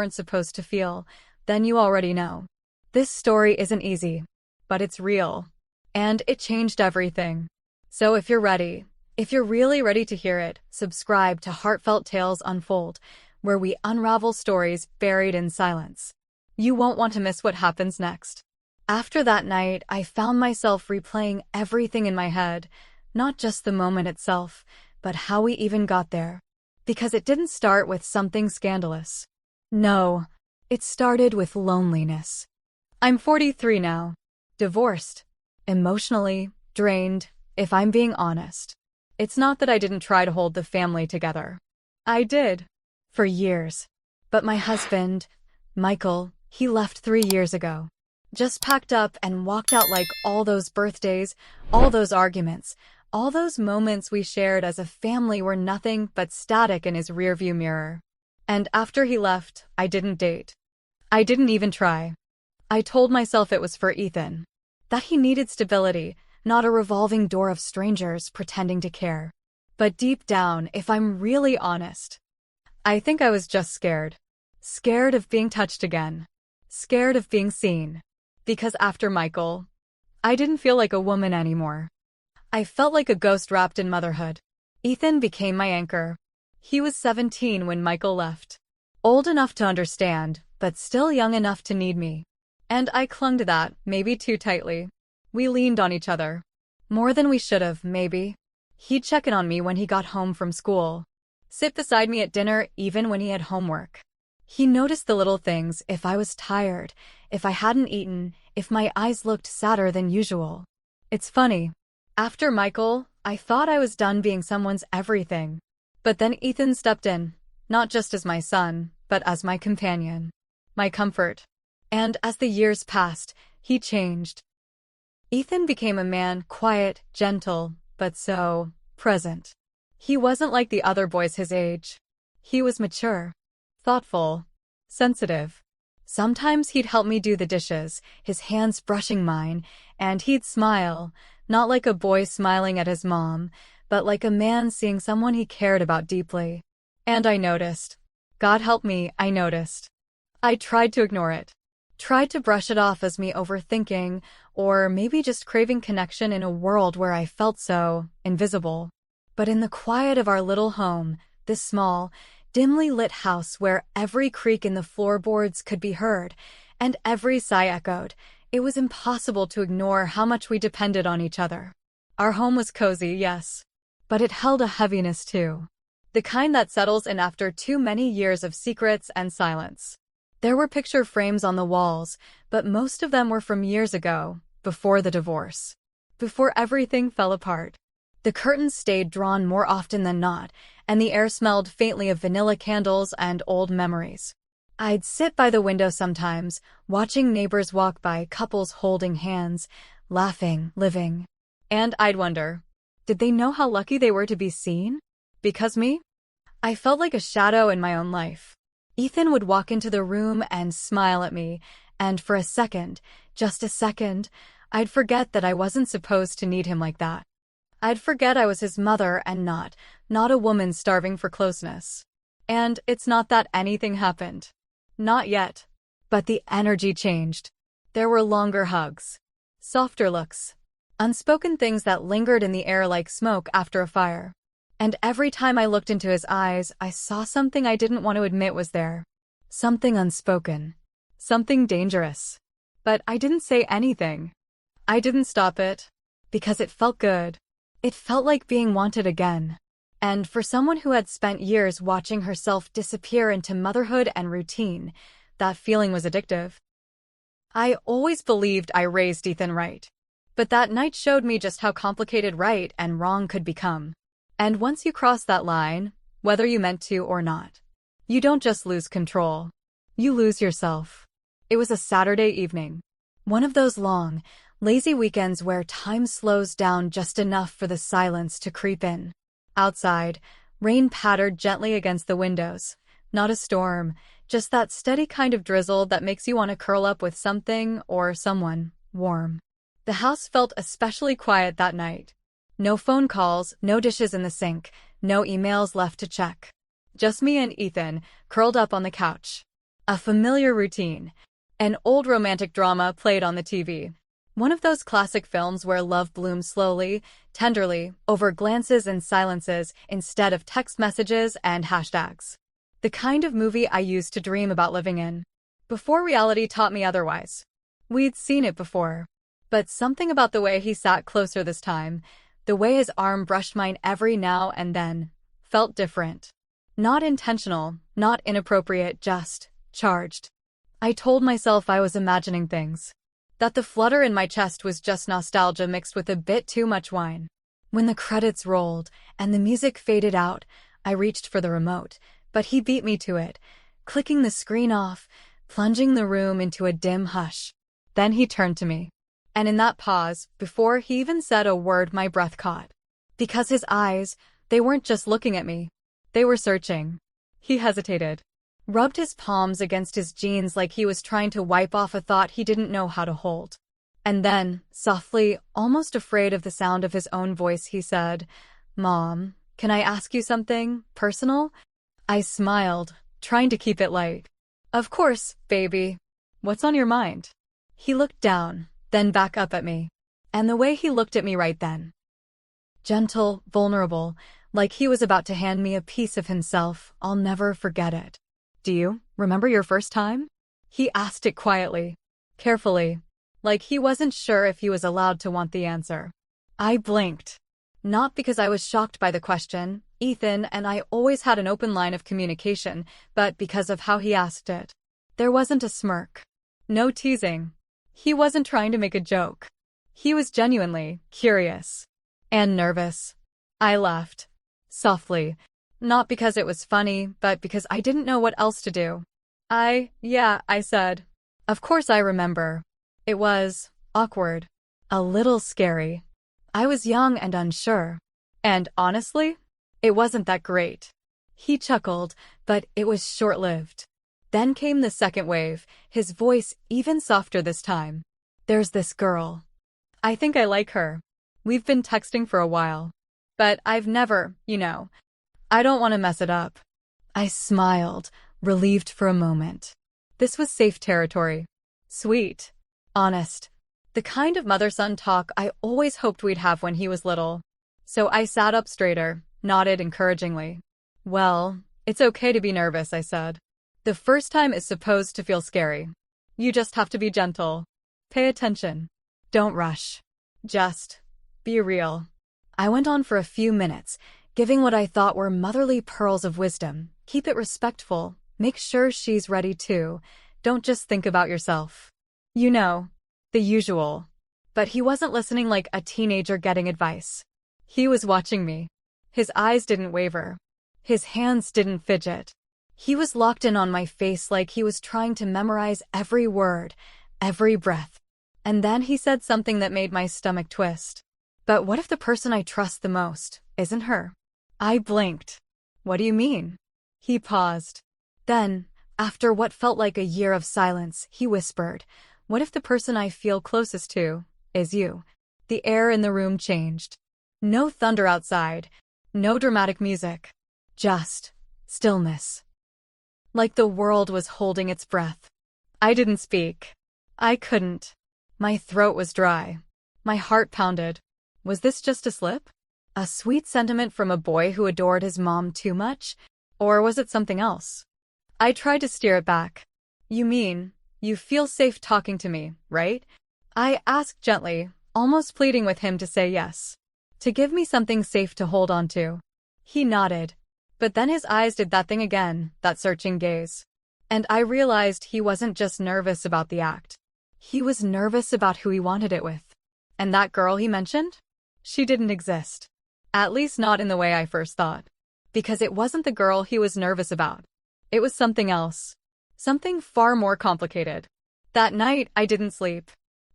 weren't supposed to feel, then you already know. This story isn't easy, but it's real. And it changed everything. So if you're ready, if you're really ready to hear it, subscribe to Heartfelt Tales Unfold, where we unravel stories buried in silence. You won't want to miss what happens next. After that night, I found myself replaying everything in my head, not just the moment itself, but how we even got there. Because it didn't start with something scandalous. No, it started with loneliness. I'm 43 now, divorced, emotionally drained, if I'm being honest. It's not that I didn't try to hold the family together. I did, for years. But my husband, Michael, he left 3 years ago. Just packed up and walked out like all those birthdays, all those arguments, all those moments we shared as a family were nothing but static in his rearview mirror. And after he left, I didn't date. I didn't even try. I told myself it was for Ethan. That he needed stability, not a revolving door of strangers pretending to care. But deep down, if I'm really honest, I think I was just scared. Scared of being touched again. Scared of being seen. Because after Michael, I didn't feel like a woman anymore. I felt like a ghost wrapped in motherhood. Ethan became my anchor. He was 17 when Michael left. Old enough to understand, but still young enough to need me. And I clung to that, maybe too tightly. We leaned on each other. More than we should have, maybe. He'd check in on me when he got home from school. Sit beside me at dinner even when he had homework. He noticed the little things, if I was tired, if I hadn't eaten, if my eyes looked sadder than usual. It's funny. After Michael, I thought I was done being someone's everything. But then Ethan stepped in, not just as my son, but as my companion. My comfort. And as the years passed, he changed. Ethan became a man, quiet, gentle, but so present. He wasn't like the other boys his age. He was mature, thoughtful, sensitive. Sometimes he'd help me do the dishes, his hands brushing mine, and he'd smile, not like a boy smiling at his mom, but like a man seeing someone he cared about deeply. And I noticed. God help me, I noticed. I tried to ignore it. Tried to brush it off as me overthinking, or maybe just craving connection in a world where I felt so invisible. But in the quiet of our little home, this small, dimly lit house where every creak in the floorboards could be heard, and every sigh echoed, it was impossible to ignore how much we depended on each other. Our home was cozy, yes, but it held a heaviness too. The kind that settles in after too many years of secrets and silence. There were picture frames on the walls, but most of them were from years ago, before the divorce. Before everything fell apart. The curtains stayed drawn more often than not, and the air smelled faintly of vanilla candles and old memories. I'd sit by the window sometimes, watching neighbors walk by, couples holding hands, laughing, living. And I'd wonder, did they know how lucky they were to be seen? Because me? I felt like a shadow in my own life. Ethan would walk into the room and smile at me, and for a second, just a second, I'd forget that I wasn't supposed to need him like that. I'd forget I was his mother and not a woman starving for closeness. And it's not that anything happened. Not yet. But the energy changed. There were longer hugs, softer looks, unspoken things that lingered in the air like smoke after a fire. And every time I looked into his eyes, I saw something I didn't want to admit was there. Something unspoken. Something dangerous. But I didn't say anything. I didn't stop it. Because it felt good. It felt like being wanted again. And for someone who had spent years watching herself disappear into motherhood and routine, that feeling was addictive. I always believed I raised Ethan right. But that night showed me just how complicated right and wrong could become. And once you cross that line, whether you meant to or not, you don't just lose control. You lose yourself. It was a Saturday evening. One of those long, lazy weekends where time slows down just enough for the silence to creep in. Outside, rain pattered gently against the windows. Not a storm, just that steady kind of drizzle that makes you want to curl up with something or someone warm. The house felt especially quiet that night. No phone calls, no dishes in the sink, no emails left to check. Just me and Ethan, curled up on the couch. A familiar routine. An old romantic drama played on the TV. One of those classic films where love blooms slowly, tenderly, over glances and silences instead of text messages and hashtags. The kind of movie I used to dream about living in. Before reality taught me otherwise. We'd seen it before. But something about the way he sat closer this time, the way his arm brushed mine every now and then, felt different. Not intentional, not inappropriate, just charged. I told myself I was imagining things. That the flutter in my chest was just nostalgia mixed with a bit too much wine. When the credits rolled and the music faded out, I reached for the remote, but he beat me to it, clicking the screen off, plunging the room into a dim hush. Then he turned to me. And in that pause, before he even said a word, my breath caught. Because his eyes, they weren't just looking at me. They were searching. He hesitated. Rubbed his palms against his jeans like he was trying to wipe off a thought he didn't know how to hold. And then, softly, almost afraid of the sound of his own voice, he said, "Mom, can I ask you something personal?" I smiled, trying to keep it light. "Of course, baby. What's on your mind?" He looked down, then back up at me. And the way he looked at me right then. Gentle, vulnerable, like he was about to hand me a piece of himself, I'll never forget it. "Do you remember your first time?" He asked it quietly, carefully, like he wasn't sure if he was allowed to want the answer. I blinked. Not because I was shocked by the question, Ethan and I always had an open line of communication, but because of how he asked it. There wasn't a smirk. No teasing. He wasn't trying to make a joke. He was genuinely curious. And nervous. I laughed. Softly. Not because it was funny, but because I didn't know what else to do. Yeah, I said. Of course I remember. It was awkward. A little scary. I was young and unsure. And honestly, it wasn't that great. He chuckled, but it was short-lived. Then came the second wave, his voice even softer this time. "There's this girl. I think I like her. We've been texting for a while. But I've never, I don't want to mess it up." I smiled, relieved for a moment. This was safe territory. Sweet. Honest. The kind of mother-son talk I always hoped we'd have when he was little. So I sat up straighter, nodded encouragingly. "Well, it's okay to be nervous," I said. "The first time is supposed to feel scary. You just have to be gentle. Pay attention. Don't rush. Just be real." I went on for a few minutes, giving what I thought were motherly pearls of wisdom. Keep it respectful. Make sure she's ready too. Don't just think about yourself. The usual. But he wasn't listening like a teenager getting advice. He was watching me. His eyes didn't waver. His hands didn't fidget. He was locked in on my face like he was trying to memorize every word, every breath. And then he said something that made my stomach twist. "But what if the person I trust the most isn't her?" I blinked. "What do you mean?" He paused. Then, after what felt like a year of silence, he whispered, "What if the person I feel closest to is you?" The air in the room changed. No thunder outside, no dramatic music. Just stillness. Like the world was holding its breath. I didn't speak. I couldn't. My throat was dry. My heart pounded. Was this just a slip? A sweet sentiment from a boy who adored his mom too much? Or was it something else? I tried to steer it back. "You mean, you feel safe talking to me, right?" I asked gently, almost pleading with him to say yes. To give me something safe to hold on to. He nodded. But then his eyes did that thing again, that searching gaze. And I realized he wasn't just nervous about the act. He was nervous about who he wanted it with. And that girl he mentioned? She didn't exist. At least not in the way I first thought. Because it wasn't the girl he was nervous about. It was something else. Something far more complicated. That night, I didn't sleep.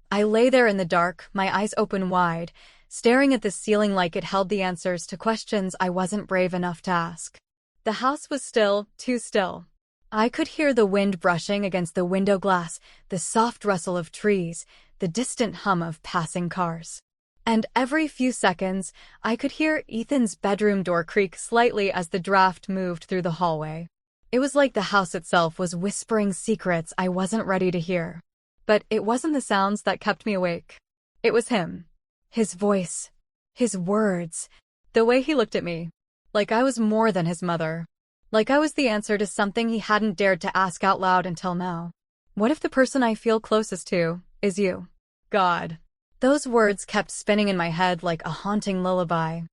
I lay there in the dark, my eyes open wide, staring at the ceiling like it held the answers to questions I wasn't brave enough to ask. The house was still, too still. I could hear the wind brushing against the window glass, the soft rustle of trees, the distant hum of passing cars. And every few seconds, I could hear Ethan's bedroom door creak slightly as the draft moved through the hallway. It was like the house itself was whispering secrets I wasn't ready to hear. But it wasn't the sounds that kept me awake. It was him. His voice. His words. The way he looked at me. Like I was more than his mother. Like I was the answer to something he hadn't dared to ask out loud until now. What if the person I feel closest to is you? God. Those words kept spinning in my head like a haunting lullaby.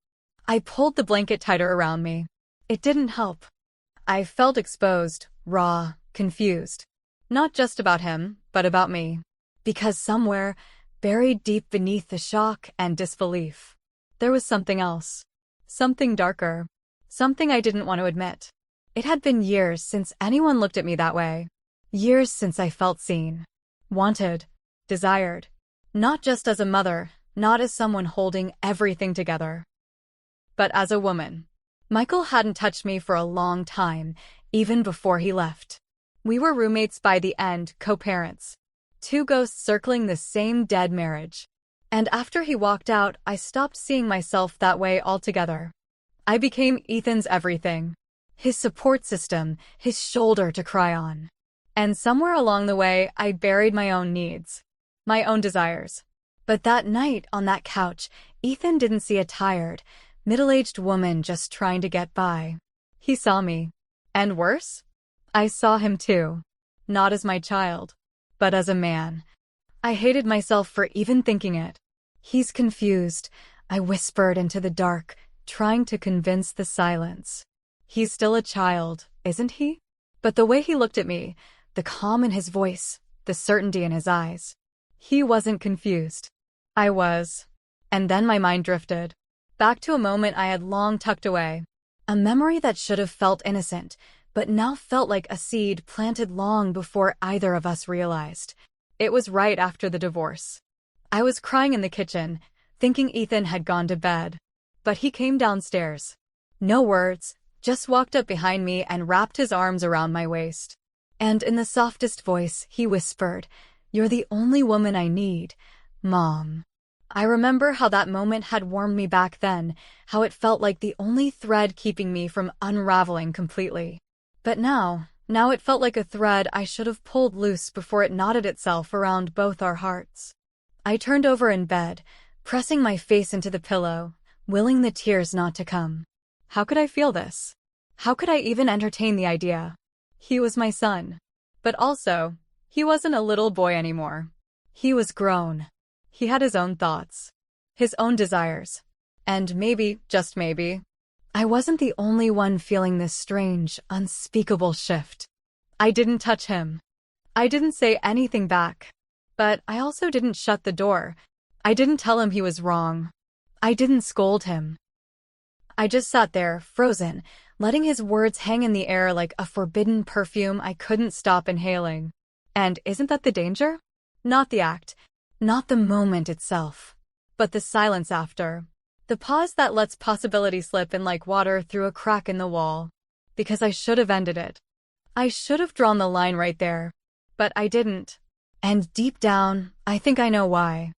I pulled the blanket tighter around me. It didn't help. I felt exposed, raw, confused. Not just about him, but about me. Because somewhere, buried deep beneath the shock and disbelief, there was something else. Something darker. Something I didn't want to admit. It had been years since anyone looked at me that way. Years since I felt seen. Wanted. Desired. Not just as a mother, not as someone holding everything together, but as a woman. Michael hadn't touched me for a long time, even before he left. We were roommates by the end, co-parents. Two ghosts circling the same dead marriage. And after he walked out, I stopped seeing myself that way altogether. I became Ethan's everything. His support system, his shoulder to cry on. And somewhere along the way, I buried my own needs. My own desires. But that night on that couch, Ethan didn't see a tired, middle-aged woman just trying to get by. He saw me. And worse? I saw him too. Not as my child, but as a man. I hated myself for even thinking it. He's confused, I whispered into the dark, trying to convince the silence. He's still a child, isn't he? But the way he looked at me, the calm in his voice, the certainty in his eyes. He wasn't confused. I was. And then my mind drifted. Back to a moment I had long tucked away. A memory that should have felt innocent, but now felt like a seed planted long before either of us realized. It was right after the divorce. I was crying in the kitchen, thinking Ethan had gone to bed. But he came downstairs. No words, just walked up behind me and wrapped his arms around my waist. And in the softest voice, he whispered, "You're the only woman I need, Mom." I remember how that moment had warmed me back then, how it felt like the only thread keeping me from unraveling completely. But now it felt like a thread I should have pulled loose before it knotted itself around both our hearts. I turned over in bed, pressing my face into the pillow, willing the tears not to come. How could I feel this? How could I even entertain the idea? He was my son. But also, he wasn't a little boy anymore. He was grown. He had his own thoughts, his own desires. And maybe, just maybe, I wasn't the only one feeling this strange, unspeakable shift. I didn't touch him. I didn't say anything back. But I also didn't shut the door. I didn't tell him he was wrong. I didn't scold him. I just sat there, frozen, letting his words hang in the air like a forbidden perfume I couldn't stop inhaling. And isn't that the danger? Not the act. Not the moment itself, but the silence after. The pause that lets possibility slip in like water through a crack in the wall. Because I should have ended it. I should have drawn the line right there. But I didn't. And deep down, I think I know why.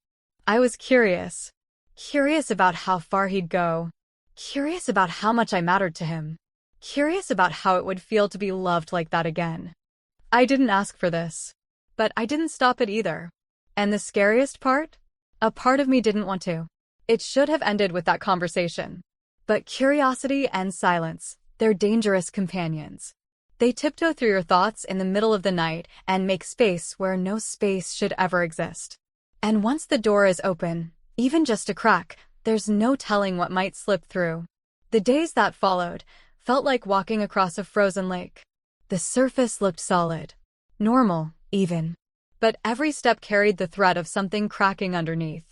I was curious. Curious about how far he'd go. Curious about how much I mattered to him. Curious about how it would feel to be loved like that again. I didn't ask for this. But I didn't stop it either. And the scariest part? A part of me didn't want to. It should have ended with that conversation. But curiosity and silence, they're dangerous companions. They tiptoe through your thoughts in the middle of the night and make space where no space should ever exist. And once the door is open, even just a crack, there's no telling what might slip through. The days that followed felt like walking across a frozen lake. The surface looked solid. Normal, even. But every step carried the threat of something cracking underneath.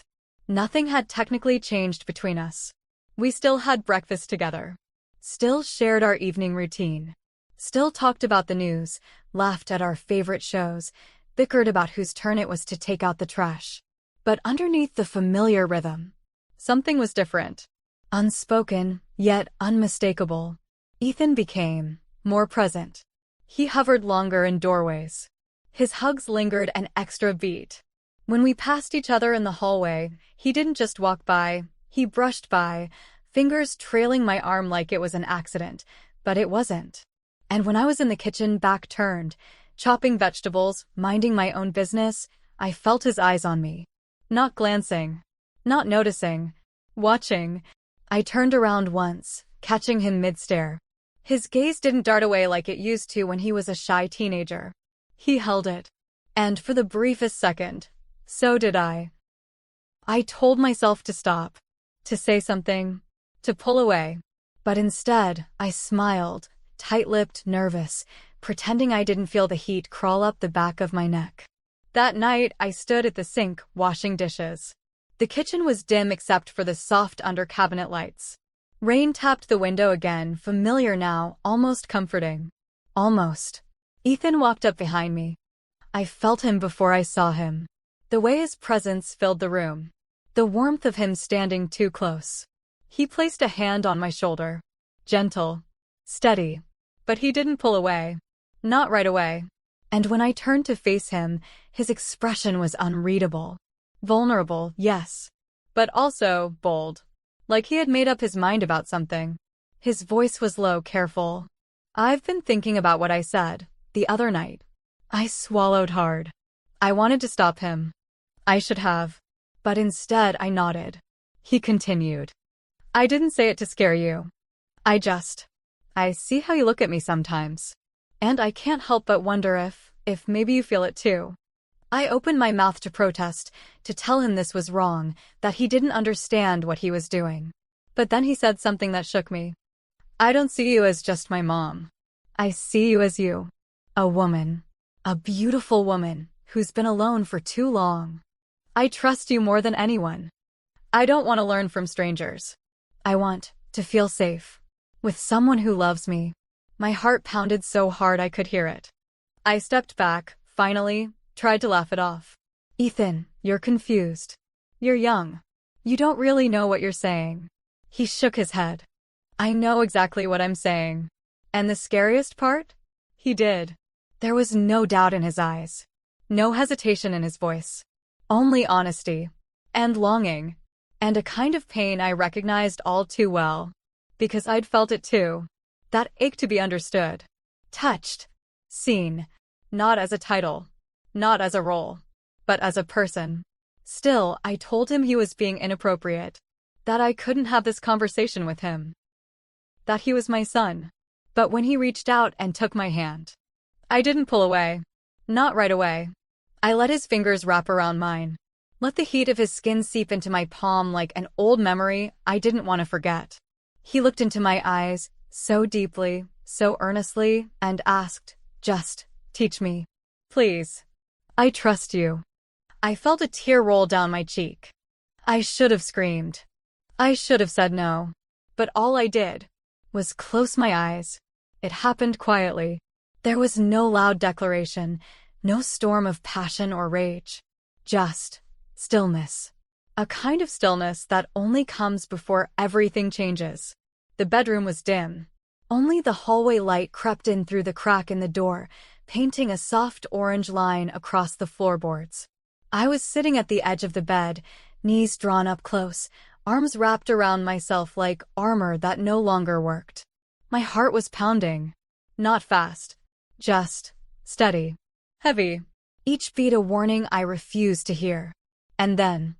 Nothing had technically changed between us. We still had breakfast together. Still shared our evening routine. Still talked about the news, laughed at our favorite shows, bickered about whose turn it was to take out the trash. But underneath the familiar rhythm, something was different. Unspoken, yet unmistakable. Ethan became more present. He hovered longer in doorways. His hugs lingered an extra beat. When we passed each other in the hallway, he didn't just walk by, he brushed by, fingers trailing my arm like it was an accident, but it wasn't. And when I was in the kitchen, back turned, chopping vegetables, minding my own business, I felt his eyes on me. Not glancing, not noticing, watching. I turned around once, catching him mid-stare. His gaze didn't dart away like it used to when he was a shy teenager. He held it. And for the briefest second, so did I. I told myself to stop, to say something, to pull away. But instead, I smiled, tight-lipped, nervous, pretending I didn't feel the heat crawl up the back of my neck. That night, I stood at the sink, washing dishes. The kitchen was dim except for the soft under-cabinet lights. Rain tapped the window again, familiar now, almost comforting. Almost. Ethan walked up behind me. I felt him before I saw him. The way his presence filled the room. The warmth of him standing too close. He placed a hand on my shoulder. Gentle. Steady. But he didn't pull away. Not right away. And when I turned to face him, his expression was unreadable. Vulnerable, yes. But also bold. Like he had made up his mind about something. His voice was low, careful. I've been thinking about what I said the other night. I swallowed hard. I wanted to stop him. I should have. But instead I nodded. He continued. I didn't say it to scare you. I see how you look at me sometimes. And I can't help but wonder if maybe you feel it too. I opened my mouth to protest, to tell him this was wrong, that he didn't understand what he was doing. But then he said something that shook me. I don't see you as just my mom. I see you as you. A woman. A beautiful woman, who's been alone for too long. I trust you more than anyone. I don't want to learn from strangers. I want to feel safe. With someone who loves me. My heart pounded so hard I could hear it. I stepped back, finally, tried to laugh it off. Ethan, you're confused. You're young. You don't really know what you're saying. He shook his head. I know exactly what I'm saying. And the scariest part? He did. There was no doubt in his eyes. No hesitation in his voice. Only honesty. And longing. And a kind of pain I recognized all too well. Because I'd felt it too. That ache to be understood. Touched. Seen. Not as a title. Not as a role. But as a person. Still, I told him he was being inappropriate. That I couldn't have this conversation with him. That he was my son. But when he reached out and took my hand, I didn't pull away. Not right away. I let his fingers wrap around mine. Let the heat of his skin seep into my palm like an old memory I didn't want to forget. He looked into my eyes, so deeply, so earnestly, and asked, just, teach me. Please. I trust you. I felt a tear roll down my cheek. I should have screamed. I should have said no. But all I did was close my eyes. It happened quietly. There was no loud declaration, no storm of passion or rage. Just stillness. A kind of stillness that only comes before everything changes. The bedroom was dim. Only the hallway light crept in through the crack in the door, painting a soft orange line across the floorboards. I was sitting at the edge of the bed, knees drawn up close, arms wrapped around myself like armor that no longer worked. My heart was pounding. Not fast. Just steady. Heavy. Each beat a warning I refused to hear. And then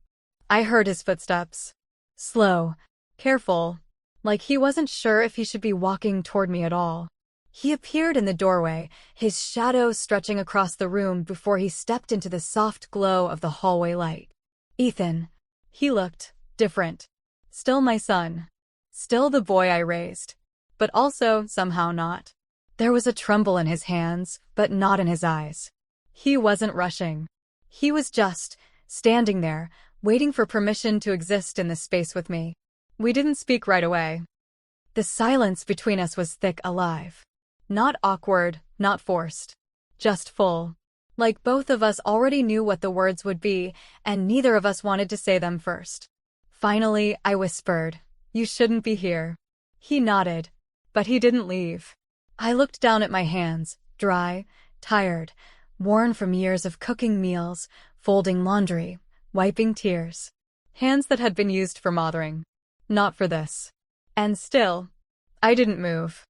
I heard his footsteps. Slow. Careful. Like he wasn't sure if he should be walking toward me at all. He appeared in the doorway, his shadow stretching across the room before he stepped into the soft glow of the hallway light. Ethan. He looked different. Still my son. Still the boy I raised. But also, somehow not. There was a tremble in his hands, but not in his eyes. He wasn't rushing. He was just standing there, waiting for permission to exist in this space with me. We didn't speak right away. The silence between us was thick, alive. Not awkward, not forced. Just full. Like both of us already knew what the words would be, and neither of us wanted to say them first. Finally, I whispered, "You shouldn't be here." He nodded, but he didn't leave. I looked down at my hands, dry, tired, worn from years of cooking meals, folding laundry, wiping tears. Hands that had been used for mothering. Not for this. And still, I didn't move.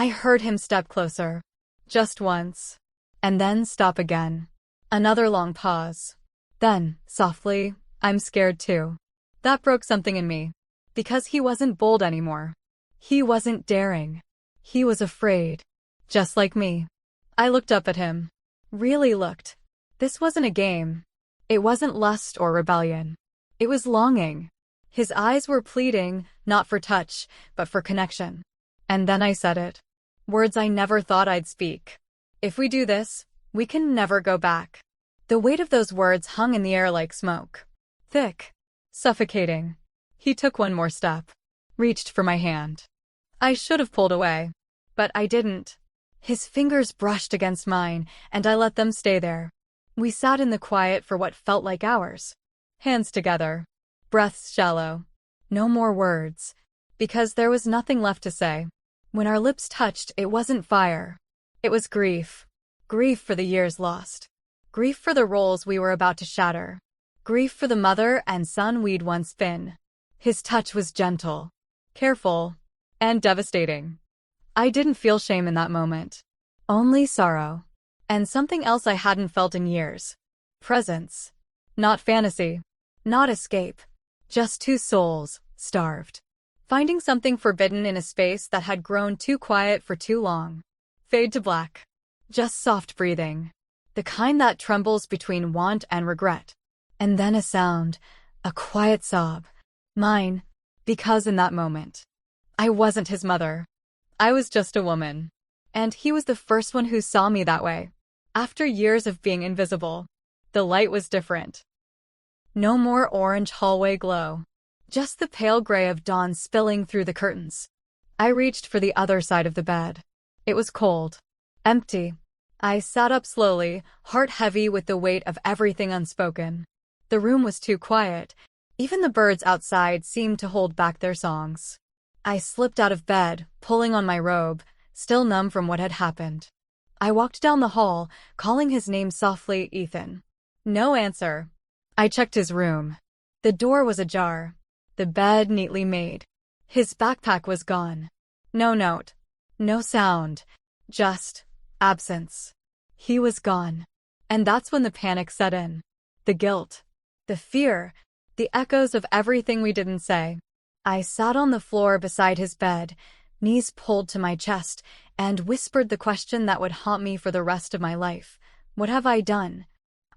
I heard him step closer. Just once. And then stop again. Another long pause. Then, softly, I'm scared too. That broke something in me. Because he wasn't bold anymore. He wasn't daring. He was afraid. Just like me. I looked up at him. Really looked. This wasn't a game. It wasn't lust or rebellion. It was longing. His eyes were pleading, not for touch, but for connection. And then I said it. Words I never thought I'd speak. If we do this, we can never go back. The weight of those words hung in the air like smoke. Thick. Suffocating. He took one more step. Reached for my hand. I should have pulled away. But I didn't. His fingers brushed against mine, and I let them stay there. We sat in the quiet for what felt like hours. Hands together. Breaths shallow. No more words. Because there was nothing left to say. When our lips touched, it wasn't fire. It was grief. Grief for the years lost. Grief for the roles we were about to shatter. Grief for the mother and son we'd once been. His touch was gentle, careful, and devastating. I didn't feel shame in that moment. Only sorrow. And something else I hadn't felt in years. Presence. Not fantasy. Not escape. Just two souls, starved. Finding something forbidden in a space that had grown too quiet for too long. Fade to black. Just soft breathing. The kind that trembles between want and regret. And then a sound. A quiet sob. Mine. Because in that moment, I wasn't his mother. I was just a woman. And he was the first one who saw me that way. After years of being invisible. The light was different. No more orange hallway glow. Just the pale gray of dawn spilling through the curtains. I reached for the other side of the bed. It was cold. Empty. I sat up slowly, heart heavy with the weight of everything unspoken. The room was too quiet. Even the birds outside seemed to hold back their songs. I slipped out of bed, pulling on my robe, still numb from what had happened. I walked down the hall, calling his name softly, Ethan. No answer. I checked his room. The door was ajar. The bed neatly made. His backpack was gone. No note. No sound. Just absence. He was gone. And that's when the panic set in. The guilt. The fear. The echoes of everything we didn't say. I sat on the floor beside his bed, knees pulled to my chest, and whispered the question that would haunt me for the rest of my life. What have I done?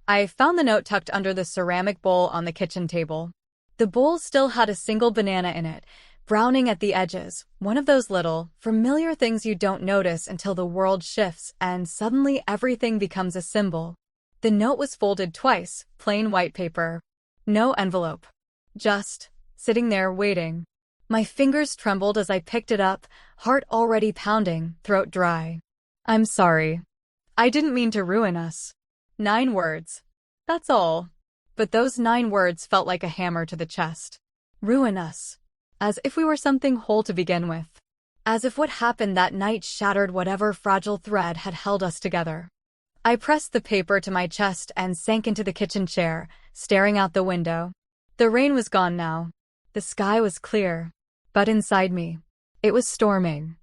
I found the note tucked under the ceramic bowl on the kitchen table. The bowl still had a single banana in it, browning at the edges, one of those little, familiar things you don't notice until the world shifts and suddenly everything becomes a symbol. The note was folded twice, plain white paper. No envelope. Just sitting there waiting. My fingers trembled as I picked it up, heart already pounding, throat dry. I'm sorry. I didn't mean to ruin us. 9 words. That's all. But those 9 words felt like a hammer to the chest. Ruin us. As if we were something whole to begin with. As if what happened that night shattered whatever fragile thread had held us together. I pressed the paper to my chest and sank into the kitchen chair, staring out the window. The rain was gone now. The sky was clear. But inside me, it was storming.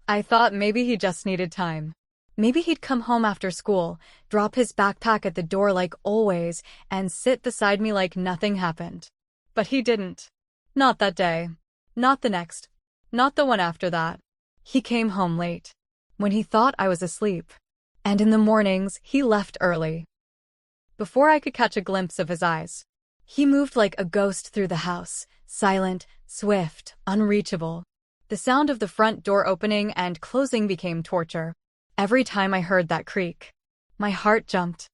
I thought maybe he just needed time. Maybe he'd come home after school, drop his backpack at the door like always, and sit beside me like nothing happened. But he didn't. Not that day. Not the next. Not the one after that. He came home late. When he thought I was asleep. And in the mornings, he left early. Before I could catch a glimpse of his eyes. He moved like a ghost through the house, silent, swift, unreachable. The sound of the front door opening and closing became torture. Every time I heard that creak, my heart jumped.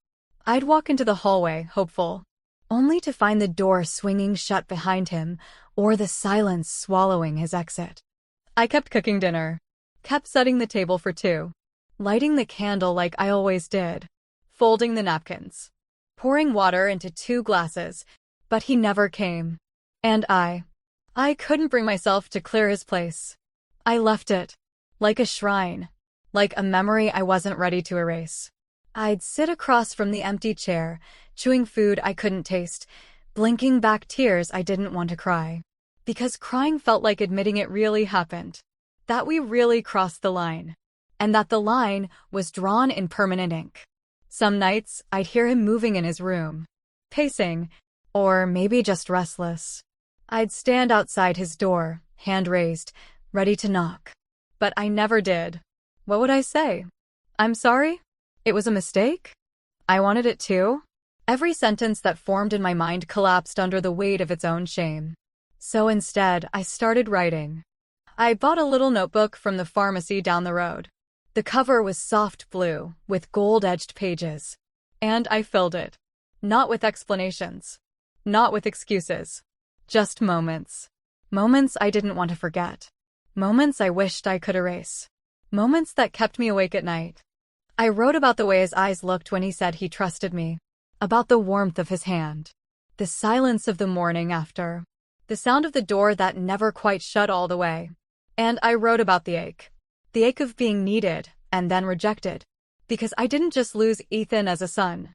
I'd walk into the hallway, hopeful, only to find the door swinging shut behind him, or the silence swallowing his exit. I kept cooking dinner, kept setting the table for 2, lighting the candle like I always did, folding the napkins, pouring water into 2 glasses, but he never came. And I couldn't bring myself to clear his place. I left it, like a shrine. Like a memory I wasn't ready to erase. I'd sit across from the empty chair, chewing food I couldn't taste, blinking back tears I didn't want to cry. Because crying felt like admitting it really happened. that we really crossed the line, and that the line was drawn in permanent ink. Some nights, I'd hear him moving in his room, pacing, or maybe just restless. I'd stand outside his door, hand raised, ready to knock. But I never did. What would I say? I'm sorry? It was a mistake? I wanted it too? Every sentence that formed in my mind collapsed under the weight of its own shame. So instead, I started writing. I bought a little notebook from the pharmacy down the road. The cover was soft blue, with gold-edged pages. And I filled it. Not with explanations. Not with excuses. Just moments. Moments I didn't want to forget. Moments I wished I could erase. Moments that kept me awake at night. I wrote about the way his eyes looked when he said he trusted me. About the warmth of his hand. The silence of the morning after. The sound of the door that never quite shut all the way. And I wrote about the ache. The ache of being needed and then rejected. Because I didn't just lose Ethan as a son.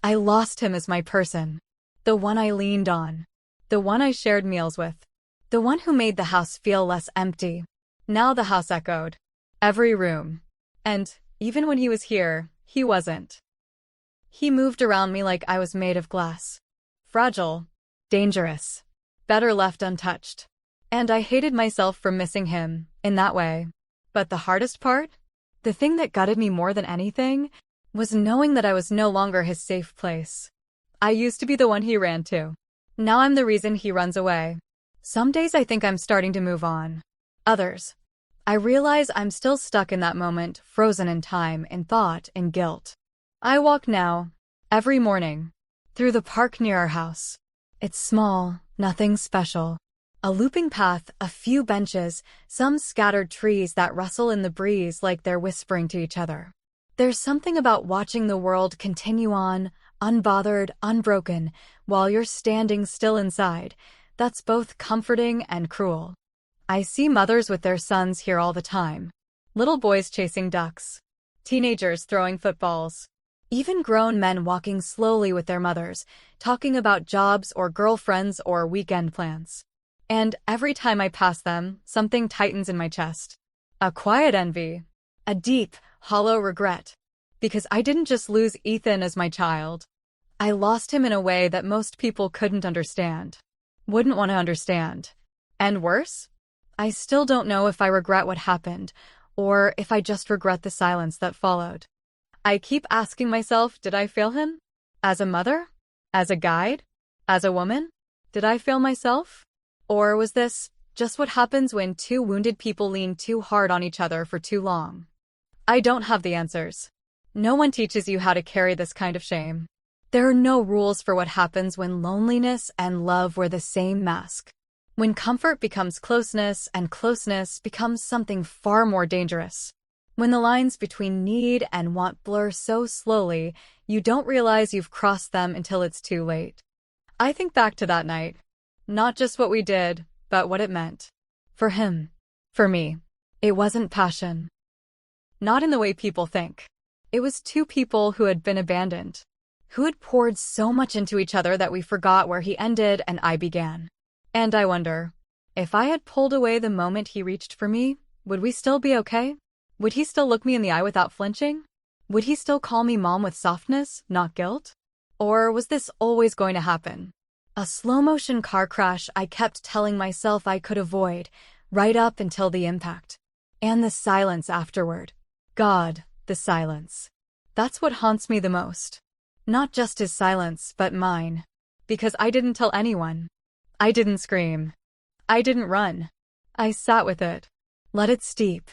I lost him as my person. The one I leaned on. The one I shared meals with. The one who made the house feel less empty. Now the house echoed. Every room. And even when he was here, he wasn't. He moved around me like I was made of glass. Fragile. Dangerous. Better left untouched. And I hated myself for missing him, in that way. But the hardest part? The thing that gutted me more than anything? Was knowing that I was no longer his safe place. I used to be the one he ran to. Now I'm the reason he runs away. Some days I think I'm starting to move on. Others, I realize I'm still stuck in that moment, frozen in time, in thought, in guilt. I walk now, every morning, through the park near our house. It's small, nothing special. A looping path, a few benches, some scattered trees that rustle in the breeze like they're whispering to each other. There's something about watching the world continue on, unbothered, unbroken, while you're standing still inside, that's both comforting and cruel. I see mothers with their sons here all the time. Little boys chasing ducks. Teenagers throwing footballs. Even grown men walking slowly with their mothers, talking about jobs or girlfriends or weekend plans. And every time I pass them, something tightens in my chest. A quiet envy. A deep, hollow regret. Because I didn't just lose Ethan as my child. I lost him in a way that most people couldn't understand. Wouldn't want to understand. And worse? I still don't know if I regret what happened, or if I just regret the silence that followed. I keep asking myself, did I fail him? As a mother? As a guide? As a woman? Did I fail myself? Or was this just what happens when two wounded people lean too hard on each other for too long? I don't have the answers. No one teaches you how to carry this kind of shame. There are no rules for what happens when loneliness and love wear the same mask. When comfort becomes closeness and closeness becomes something far more dangerous. When the lines between need and want blur so slowly, you don't realize you've crossed them until it's too late. I think back to that night. Not just what we did, but what it meant. For him. For me. It wasn't passion. Not in the way people think. It was two people who had been abandoned. Who had poured so much into each other that we forgot where he ended and I began. And I wonder, if I had pulled away the moment he reached for me, would we still be okay? Would he still look me in the eye without flinching? Would he still call me mom with softness, not guilt? Or was this always going to happen? A slow-motion car crash I kept telling myself I could avoid, right up until the impact. And the silence afterward. God, the silence. That's what haunts me the most. Not just his silence, but mine. Because I didn't tell anyone. I didn't scream. I didn't run. I sat with it. Let it steep.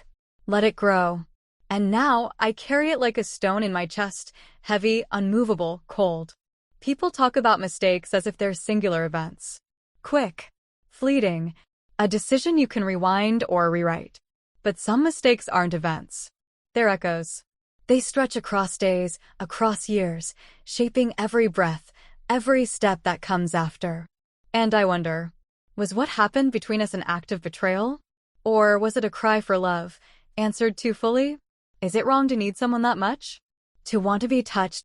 Let it grow. And now I carry it like a stone in my chest, heavy, unmovable, cold. People talk about mistakes as if they're singular events. Quick. Fleeting. A decision you can rewind or rewrite. But some mistakes aren't events. They're echoes. They stretch across days, across years, shaping every breath, every step that comes after. And I wonder, was what happened between us an act of betrayal? Or was it a cry for love, answered too fully? Is it wrong to need someone that much? To want to be touched,